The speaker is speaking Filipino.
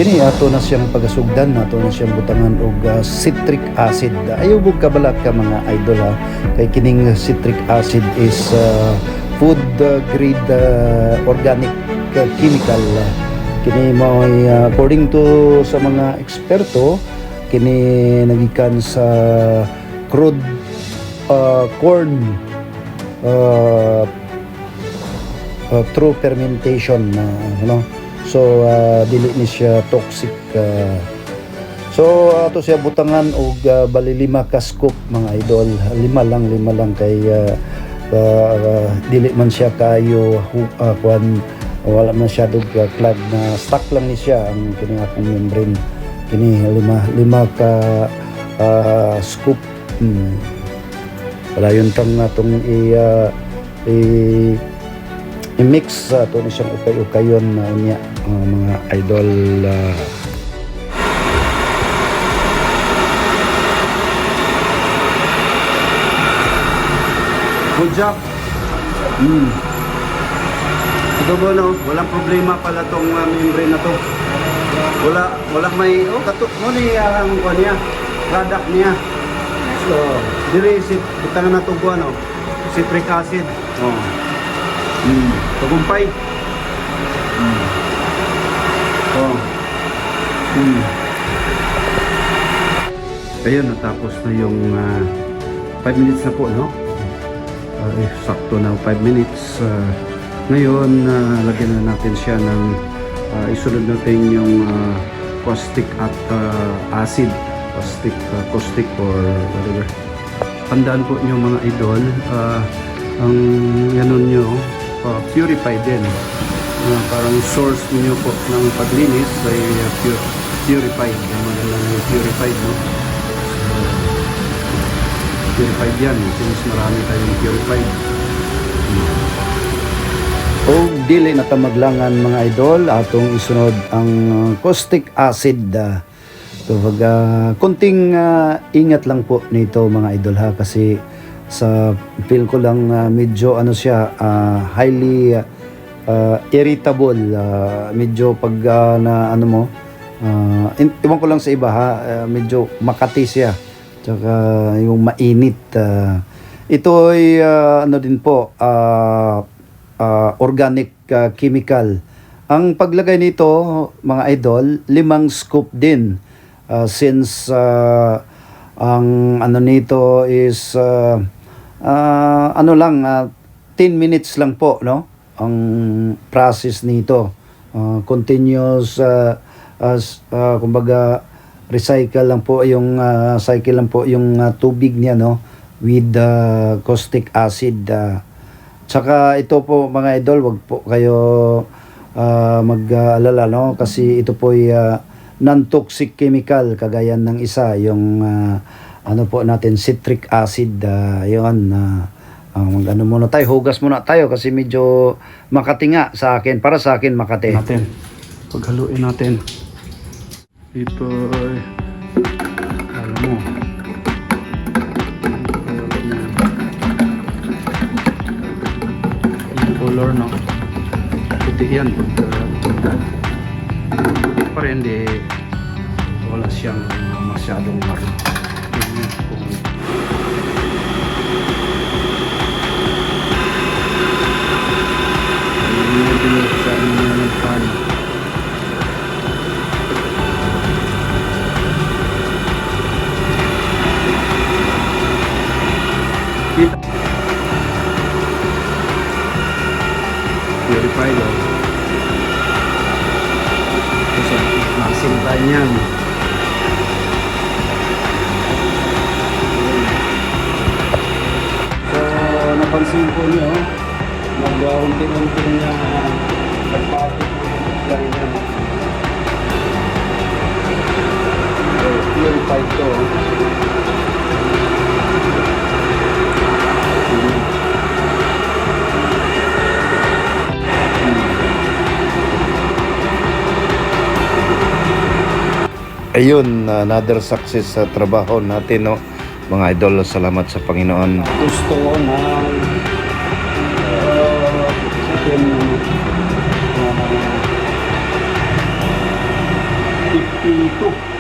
kini ato na siyang pagasugdan, ato na siyang butangan og citric acid. Ayaw bug kabalak ka mga idol ha, kay kining citric acid is food grade organic chemical. Kini mo according to sa mga eksperto, kini nagikan sa crude corn through fermentation, so dili ni siya toxic. So ato siya butangan og bali 5 ka scoop mga idol, 5 lang kay dili man siya kayo kuan, wala man siya dug clog na stock lang ni siya ang kini akong membrane. Kini 5 ka scoop. Wala yun tang natong i-mix ito na siyang ukay-ukayon na unya mga idol. Good job. Ito ba no? Walang problema pala tong membrane na to. Wala may katok mo ni ang kuan niya, product niya. So, dire butangan na to ano, citric acid. Tagumpay. Ayun, natapos na yung 5 minutes na po, no? Sakto na 5 minutes. Ngayon, lagyan na natin siya ng isunod natin yung caustic at acid, caustic or whatever. Tandaan po nyo mga idol, ang ganon nyo, purify din. Parang source niyo po ng paglinis ay purified. Magalang yung purified, no? So, purified yan, since marami tayong purified. O dili na tamaglangan mga idol, atong isunod ang caustic acid. Kunting ingat lang po nito mga idol ha, kasi sa feel ko lang medyo ano siya, highly irritable, medyo pag na ano mo, iwan ko lang sa iba ha, medyo makati siya, tsaka yung mainit. Ito ay ano din po, organic chemical. Ang paglagay nito mga idol, 5 scoop din, since ang ano nito is ano lang, 10 minutes lang po, no? Ang process nito, continuous kumbaga recycle lang po yung cycle lang po yung tubig niya, no, with caustic acid. Tsaka ito po mga idol, wag po kayo mag-alala, no, kasi ito po ay non-toxic chemical, kagaya ng isa yung ano po natin, citric acid. Yun, ano muna tayo, hugas muna tayo kasi medyo makati nga sa akin, para sa akin makati natin. Paghaluin natin ito, alam mo, yung color, no, puti yan. Pa rin, di wala siyang masyadong marunong. Purified, kasi maxing tayo niyan. So napansin ko nyo, nag-unti-unti niya nagpapit yung supply niya. So purified to. Ayun, another success sa trabaho natin, no, mga idol. Salamat sa Panginoon. Gusto na 52.